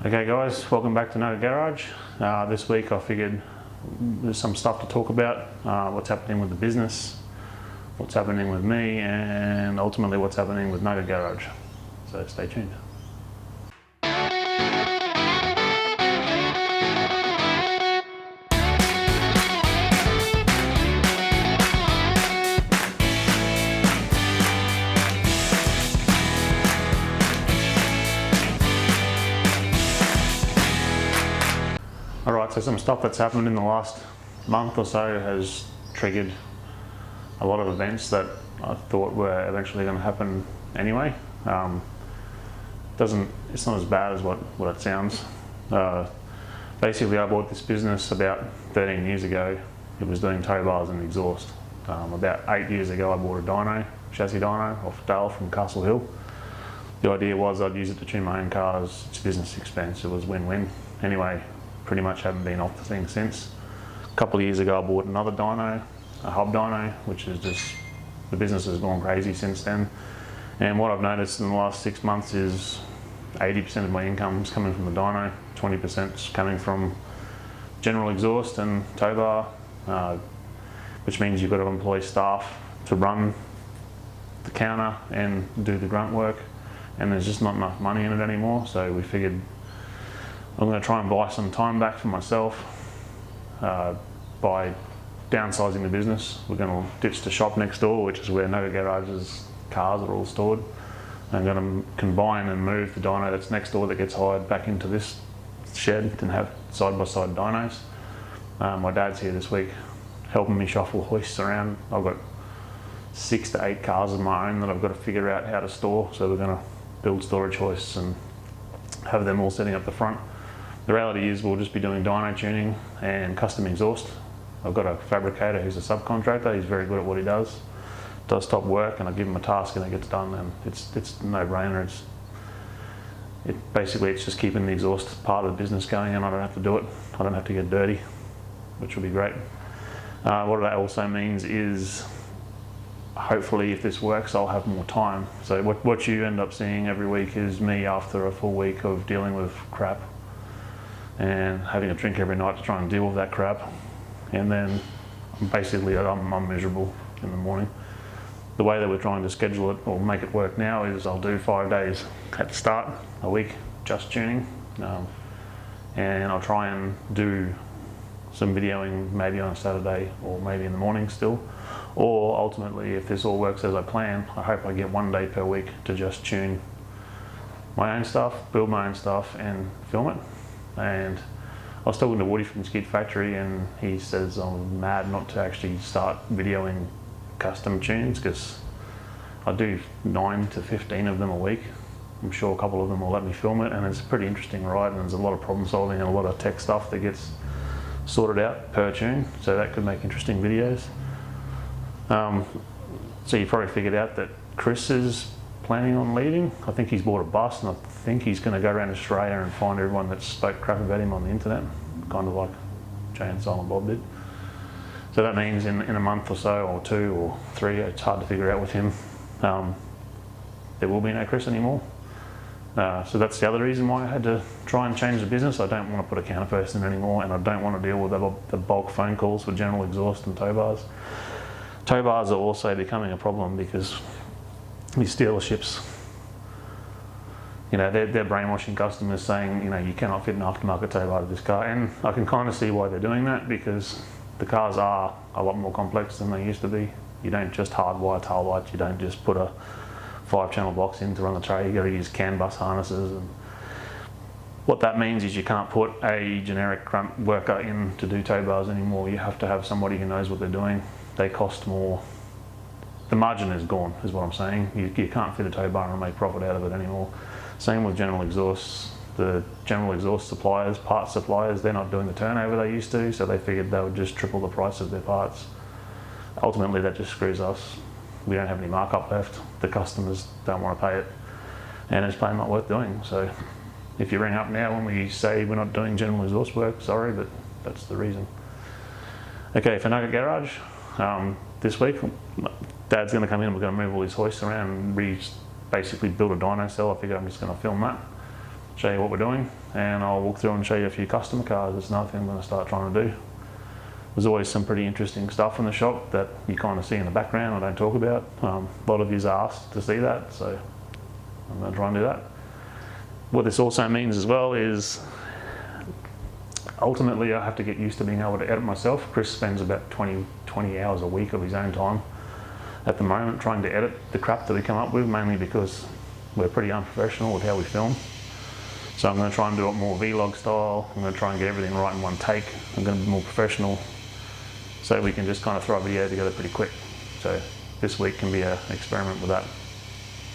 Okay guys, welcome back to Nugget Garage. This week I figured there's some stuff to talk about, what's happening with the business, what's happening with me, and ultimately what's happening with Nugget Garage. So stay tuned. Alright, so some stuff that's happened in the last month or so has triggered a lot of events that I thought were eventually going to happen anyway. It's not as bad as what it sounds. Basically I bought this business about 13 years ago. It was doing tow bars and exhaust. About 8 years ago I bought a dyno, chassis dyno off Dale from Castle Hill. The idea was I'd use it to tune my own cars. It's business expense, it was win-win. Anyway, pretty much haven't been off the thing since. A couple of years ago I bought another dyno, a hub dyno, which is just, the business has gone crazy since then. And what I've noticed in the last 6 months is 80% of my income is coming from the dyno, 20% is coming from general exhaust and tow bar, which means you've got to employ staff to run the counter and do the grunt work, and there's just not enough money in it anymore. So we figured I'm going to try and buy some time back for myself by downsizing the business. We're going to ditch the shop next door, which is where Nugget Garage's cars are all stored. I'm going to combine and move the dyno that's next door that gets hired back into this shed and have side-by-side dynos. My dad's here this week helping me shuffle hoists around. I've got 6 to 8 cars of my own that I've got to figure out how to store, so we're going to build storage hoists and have them all sitting up the front. The reality is we'll just be doing dyno tuning and custom exhaust. I've got a fabricator who's a subcontractor. He's very good at what he does top work, and I give him a task and it gets done, and it's a no-brainer. Basically it's just keeping the exhaust part of the business going, and I don't have to do it. I don't have to get dirty, which will be great. What that also means is hopefully if this works I'll have more time. So what you end up seeing every week is me after a full week of dealing with crap and having a drink every night to try and deal with that crap, and then basically I'm miserable in the morning. The way that we're trying to schedule it or make it work now is I'll do 5 days at the start, a week just tuning, and I'll try and do some videoing maybe on a Saturday or maybe in the morning still, or ultimately if this all works as I plan, I hope I get 1 day per week to just tune my own stuff, build my own stuff and film it. And I was talking to Woody from Skid Factory, and he says I'm mad not to actually start videoing custom tunes, because I do 9 to 15 of them a week. I'm sure a couple of them will let me film it, and it's a pretty interesting ride, and there's a lot of problem solving and a lot of tech stuff that gets sorted out per tune, so that could make interesting videos. So you probably figured out that Chris is planning on leaving. I think he's bought a bus, and I think he's going to go around Australia and find everyone that spoke crap about him on the internet, kind of like Jay and Silent Bob did. So that means in a month or so, or 2 or 3, it's hard to figure out with him, there will be no Chris anymore. So that's the other reason why I had to try and change the business. I don't want to put a counter person in anymore, and I don't want to deal with the bulk phone calls for general exhaust and tow bars. Tow bars are also becoming a problem because these dealerships, they're brainwashing customers saying, you cannot fit an aftermarket tow bar to this car, and I can kind of see why they're doing that, because the cars are a lot more complex than they used to be. You don't just hardwire tail lights, you don't just put a 5-channel box in to run the tray, you got to use CAN bus harnesses, and what that means is you can't put a generic grunt worker in to do tow bars anymore. You have to have somebody who knows what they're doing. They cost more. The margin is gone, is what I'm saying. You can't fit a tow bar and make profit out of it anymore. Same with general exhausts. The general exhaust suppliers, parts suppliers, they're not doing the turnover they used to, so they figured they would just triple the price of their parts. Ultimately that just screws us. We don't have any markup left. The customers don't want to pay it, and it's plain not worth doing. So if you ring up now when we say we're not doing general exhaust work, sorry, but that's the reason. Okay, for Nugget Garage, this week Dad's going to come in, we're going to move all these hoists around and basically build a dyno cell. I figure I'm just going to film that. show you what we're doing, and I'll walk through and show you a few customer cars. That's another thing I'm going to start trying to do. There's always some pretty interesting stuff in the shop that you kind of see in the background I don't talk about. A lot of you's asked to see that, so I'm going to try and do that. What this also means as well is ultimately I have to get used to being able to edit myself. Chris spends about 20 hours a week of his own time at the moment trying to edit the crap that we come up with, mainly because we're pretty unprofessional with how we film. So I'm going to try and do it more vlog style. I'm going to try and get everything right in one take. I'm going to be more professional so we can just kind of throw a video together pretty quick. So this week can be an experiment with that.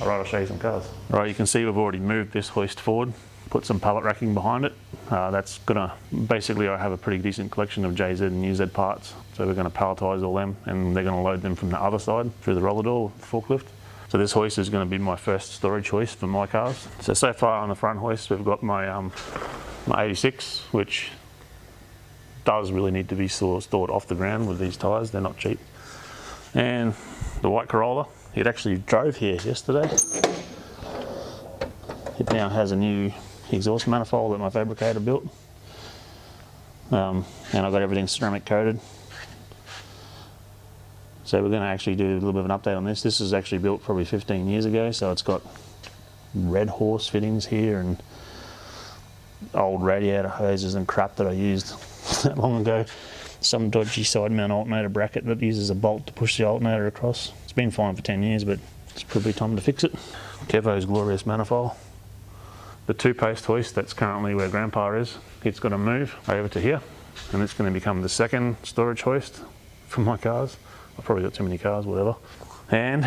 Alright, I'll show you some cars. Alright, you can see we've already moved this hoist forward, put some pallet racking behind it. That's gonna, basically I have a pretty decent collection of JZ and UZ parts. So we're gonna palletise all them and they're gonna load them from the other side through the roller door with the forklift. So this hoist is gonna be my first storage hoist for my cars. So far on the front hoist, we've got my 86, which does really need to be stored off the ground with these tyres, they're not cheap. And the white Corolla. It actually drove here yesterday. It now has a new exhaust manifold that my fabricator built. And I've got everything ceramic coated. So we're going to actually do a little bit of an update on this. This is actually built probably 15 years ago, so it's got red horse fittings here and old radiator hoses and crap that I used that long ago. Some dodgy side mount alternator bracket that uses a bolt to push the alternator across. It's been fine for 10 years, but it's probably time to fix it. Kevo's glorious manifold. The two-post hoist that's currently where Grandpa is, it's going to move over to here, and it's going to become the second storage hoist for my cars. I've probably got too many cars, whatever. And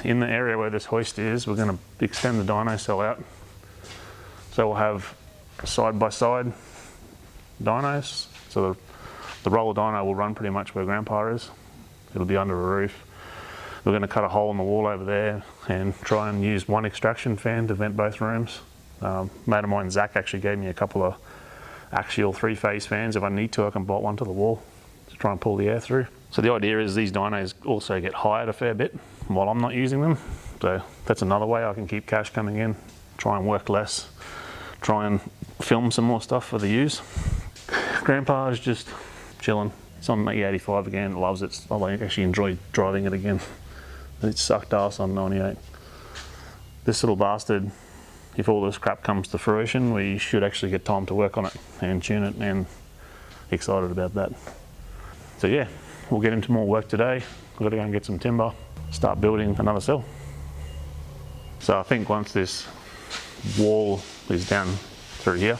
in the area where this hoist is, we're going to extend the dyno cell out. So we'll have side-by-side dynos. So the roller dyno will run pretty much where Grandpa is. It'll be under a roof. We're going to cut a hole in the wall over there and try and use one extraction fan to vent both rooms. Mate of mine, Zach, actually gave me a couple of axial three-phase fans. If I need to, I can bolt one to the wall to try and pull the air through. So the idea is these dynos also get hired a fair bit while I'm not using them. So that's another way I can keep cash coming in, try and work less, try and film some more stuff for the use. Grandpa is just chilling. It's on the E85 again, loves it. I actually enjoy driving it again. It sucked ass on 98. This little bastard, if all this crap comes to fruition, we should actually get time to work on it and tune it, and excited about that. So yeah, we'll get into more work today. We've got to go and get some timber, start building another cell. So I think once this wall is down through here,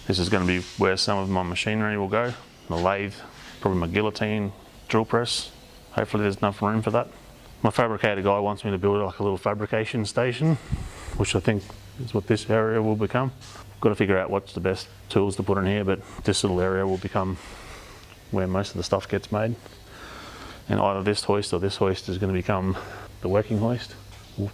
this is going to be where some of my machinery will go. The lathe, probably my guillotine, drill press. Hopefully there's enough room for that. My fabricator guy wants me to build like a little fabrication station, which I think is what this area will become. Got to figure out what's the best tools to put in here, but this little area will become where most of the stuff gets made. And either this hoist or this hoist is going to become the working hoist.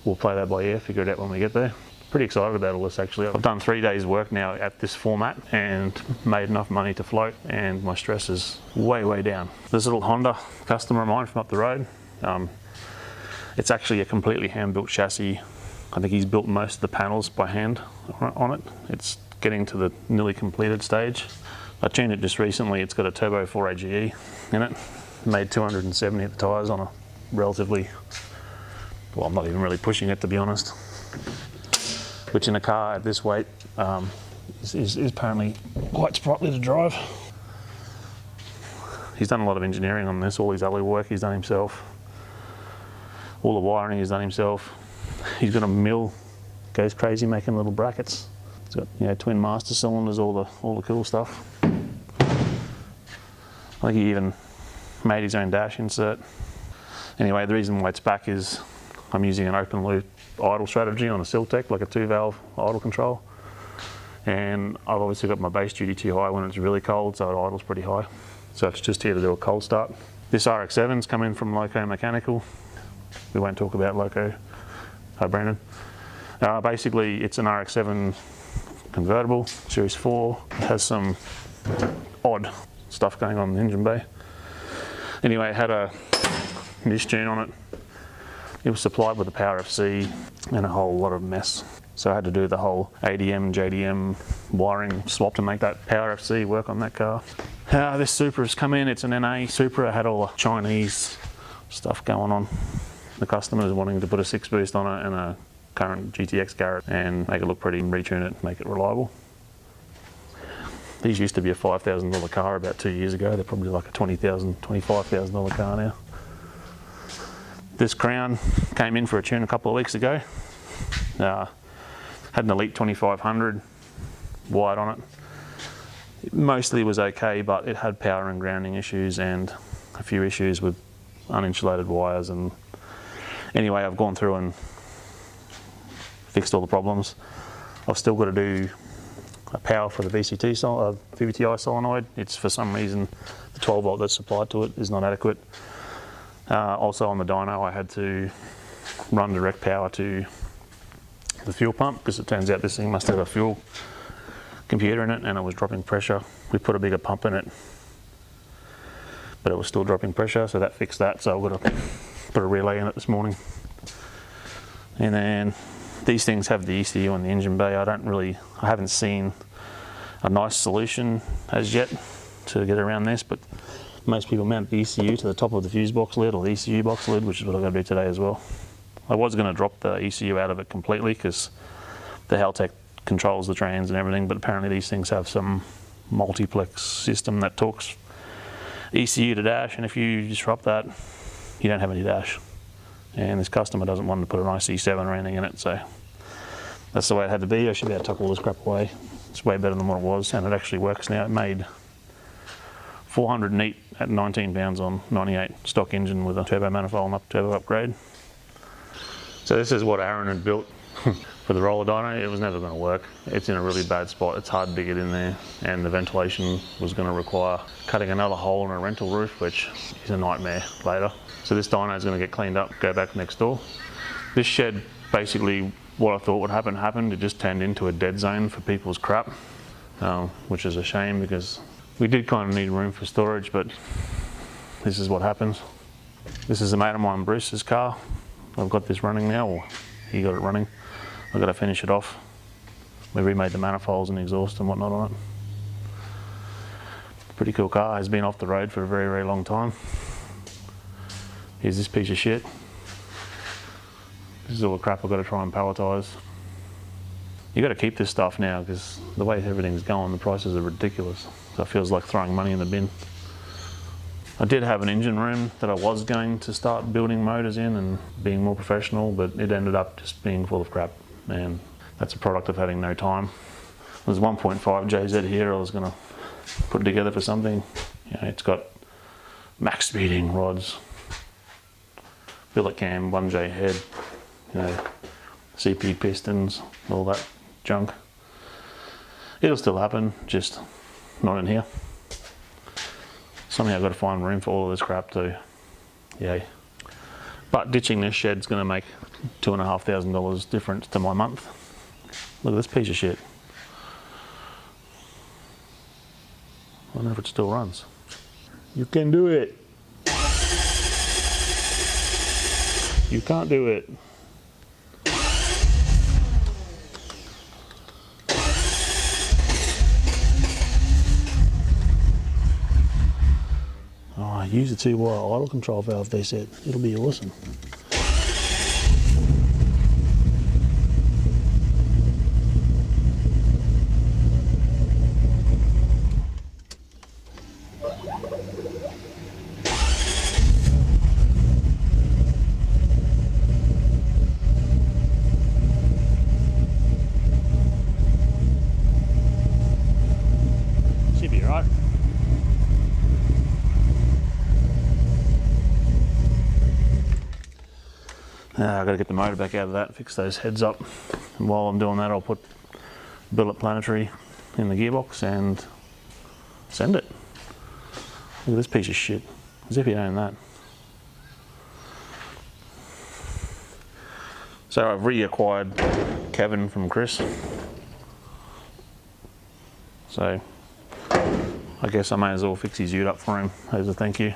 We'll play that by ear, figure it out when we get there. Pretty excited about all this actually. I've done 3 days work now at this format and made enough money to float, and my stress is way, way down. This little Honda customer of mine from up the road, it's actually a completely hand-built chassis. I think he's built most of the panels by hand on it. It's getting to the nearly completed stage. I tuned it just recently. It's got a turbo 4AGE in it. Made 270 at the tyres on a relatively, well, I'm not even really pushing it to be honest. Which in a car at this weight is apparently quite sprightly to drive. He's done a lot of engineering on this. All his alloy work he's done himself. All the wiring he's done himself. He's got a mill, goes crazy making little brackets. It's got, you know, twin master cylinders, all the cool stuff. I think he even made his own dash insert. Anyway, the reason why it's back is I'm using an open loop idle strategy on a Siltec, like a 2-valve idle control. And I've obviously got my base duty too high when it's really cold, so it idles pretty high. So it's just here to do a cold start. This RX-7's come in from Loco Mechanical. We won't talk about Loco. Hi Brandon. Basically it's an RX-7 convertible, Series 4. It has some odd stuff going on in the engine bay. Anyway, it had a mistune on it. It was supplied with a Power FC and a whole lot of mess. So I had to do the whole ADM, JDM wiring swap to make that Power FC work on that car. This Supra's come in, it's an NA Supra, it had all the Chinese stuff going on. The customer's wanting to put a 6 boost on it and a current GTX Garrett and make it look pretty, retune it, make it reliable. These used to be a $5,000 car about 2 years ago. They're probably like a $20,000, $25,000 car now. This Crown came in for a tune a couple of weeks ago. Had an Elite 2500 wide on it. It mostly was okay, but it had power and grounding issues and a few issues with uninsulated wires. And anyway, I've gone through and fixed all the problems. I've still got to do a power for the VVTi solenoid. It's for some reason the 12 volt that's supplied to it is not adequate. Also on the dyno I had to run direct power to the fuel pump because it turns out this thing must have a fuel computer in it and it was dropping pressure. We put a bigger pump in it, but it was still dropping pressure, so that fixed that. So I've got to put a relay in it this morning. And then these things have the ECU on the engine bay. I haven't seen a nice solution as yet to get around this, but most people mount the ECU to the top of the fuse box lid or the ECU box lid, which is what I'm going to do today as well. I was going to drop the ECU out of it completely because the Haltech controls the trans and everything, but apparently these things have some multiplex system that talks ECU to dash, and if you disrupt that, you don't have any dash. And this customer doesn't want to put an IC7 or anything in it, so that's the way it had to be. I should be able to tuck all this crap away. It's way better than what it was, and it actually works now. It made 400 neat at 19 pounds on 98 stock engine with a turbo manifold and turbo upgrade. So this is what Aaron had built for the roller dyno. It was never going to work. It's in a really bad spot. It's hard to get in there, and the ventilation was going to require cutting another hole in a rental roof, which is a nightmare later. So this dyno is going to get cleaned up, go back next door. This shed, basically what I thought would happen happened. It just turned into a dead zone for people's crap, which is a shame because we did kind of need room for storage, but this is what happens. This is a mate of mine, Bruce's car. I've got this running now, or he got it running. I've got to finish it off. We remade the manifolds and exhaust and whatnot on it. Pretty cool car, has been off the road for a very, very long time. Here's this piece of shit. This is all the crap I've got to try and palletise. You've got to keep this stuff now because the way everything's going, the prices are ridiculous. So it feels like throwing money in the bin. I did have an engine room that I was going to start building motors in and being more professional, but it ended up just being full of crap, and that's a product of having no time. There's 1.5 JZ here I was going to put together for something. It's got max speeding rods, billet cam, 1J head, CP pistons, all that junk. It'll still happen, just not in here. Somehow I've got to find room for all of this crap too. Yay. But ditching this shed's going to make $2,500 difference to my month. Look at this piece of shit. I wonder if it still runs. You can do it. You can't do it. Oh, use the 2-wire idle control valve, they said. It'll be awesome. Should be right. I've got to get the motor back out of that, fix those heads up. And while I'm doing that, I'll put billet planetary in the gearbox and send it. Look at this piece of shit. As if you own that. So I've reacquired Kevin from Chris. So I guess I may as well fix his ute up for him as a thank you.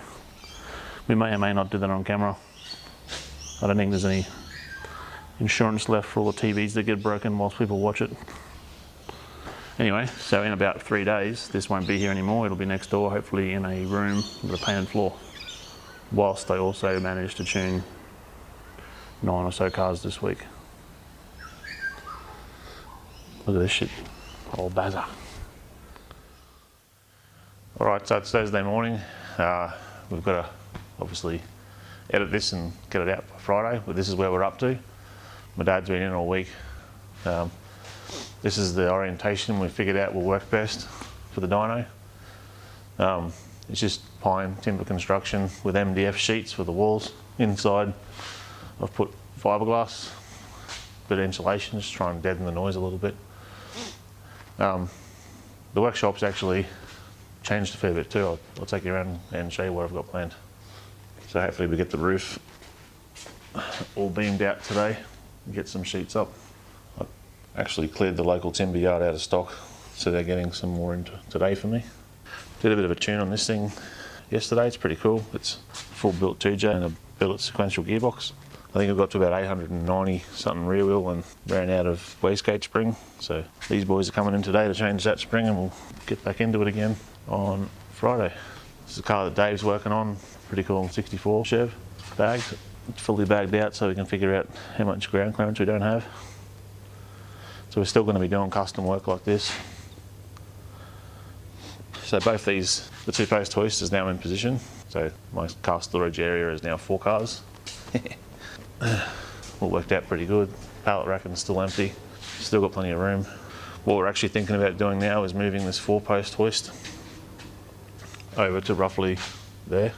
We may or may not do that on camera. I don't think there's any insurance left for all the TVs that get broken whilst people watch it. Anyway, so in about 3 days, this won't be here anymore. It'll be next door, hopefully in a room with a painted floor. Whilst I also managed to tune 9 or so cars this week. Look at this shit, old bazza. All right, so it's Thursday morning. We've got to obviously edit this and get it out by Friday, but this is where we're up to. My dad's been in all week. This is the orientation we figured out will work best for the dyno. It's just pine timber construction with MDF sheets for the walls. Inside I've put fiberglass, bit of insulation, just try and deaden the noise a little bit. The workshop's actually changed a fair bit too. I'll take you around and show you what I've got planned. So hopefully we get the roof all beamed out today and get some sheets up. I actually cleared the local timber yard out of stock, so they're getting some more into today for me. Did a bit of a tune on this thing yesterday. It's pretty cool. It's full built 2J and a billet sequential gearbox. I think I've got to about 890 something rear wheel and ran out of wastegate spring. So these boys are coming in today to change that spring and we'll get back into it again on Friday. This is a car that Dave's working on, pretty cool 64 Chev, bagged. It's fully bagged out so we can figure out how much ground clearance we don't have. So we're still going to be doing custom work like this. So both these, the 2-post hoist is now in position. So my car storage area is now 4 cars. All worked out pretty good. Pallet racking's still empty. Still got plenty of room. What we're actually thinking about doing now is moving this 4-post hoist over to roughly there.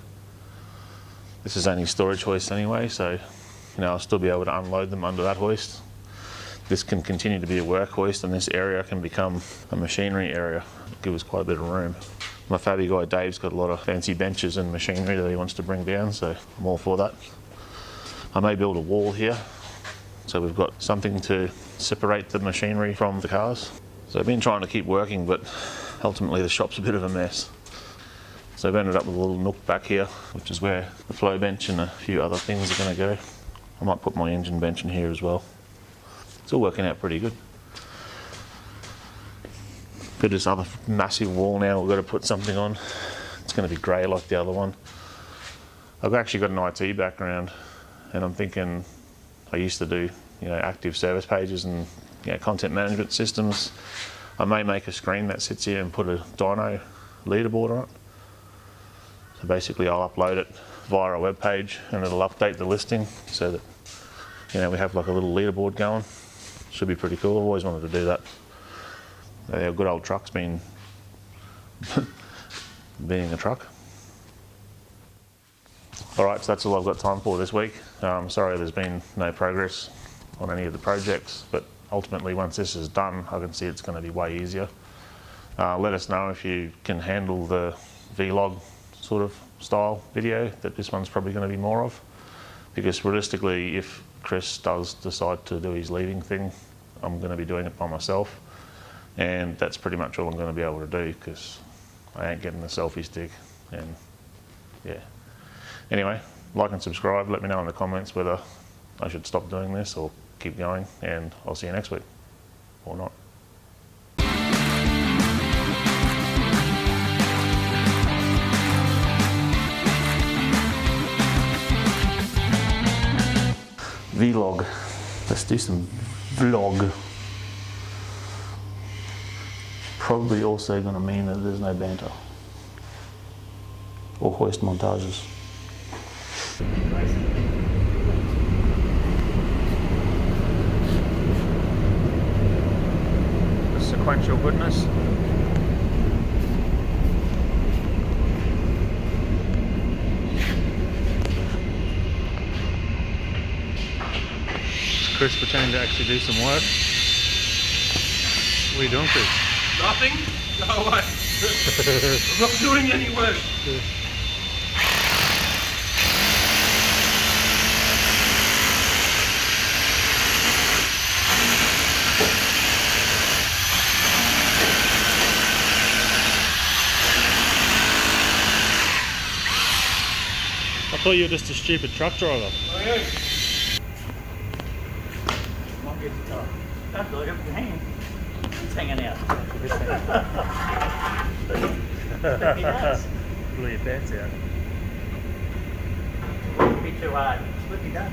This is only storage hoist anyway, so I'll still be able to unload them under that hoist. This can continue to be a work hoist and this area can become a machinery area. Give us quite a bit of room. My fabby guy Dave's got a lot of fancy benches and machinery that he wants to bring down, so I'm all for that. I may build a wall here, so we've got something to separate the machinery from the cars. So I've been trying to keep working, but ultimately the shop's a bit of a mess. So I've ended up with a little nook back here, which is where the flow bench and a few other things are going to go. I might put my engine bench in here as well. It's all working out pretty good. For this other massive wall now, we've got to put something on. It's going to be grey like the other one. I've actually got an IT background, and I'm thinking I used to do active service pages and content management systems. I may make a screen that sits here and put a dyno leaderboard on it. So basically I'll upload it via a web page and it'll update the listing so that we have like a little leaderboard going. Should be pretty cool. I've always wanted to do that. Our good old truck's been being a truck. Alright, so that's all I've got time for this week. Sorry there's been no progress on any of the projects, but ultimately once this is done I can see it's going to be way easier. Let us know if you can handle the vlog sort of style video that this one's probably going to be more of, because realistically if Chris does decide to do his leaving thing, I'm going to be doing it by myself, and that's pretty much all I'm going to be able to do because I ain't getting the selfie stick. And yeah, anyway, like and subscribe. Let me know in the comments whether I should stop doing this or keep going, and I'll see you next week or not. Vlog. Let's do some vlog. Probably also going to mean that there's no banter or hoist montages. The sequential goodness. Chris pretending to actually do some work. What are you doing, Chris? Nothing? No way. I'm not doing any work. I thought you were just a stupid truck driver. I am. Look at the hand. It's hanging out. He does. Blew your pants out. Be too hard. Look, he does.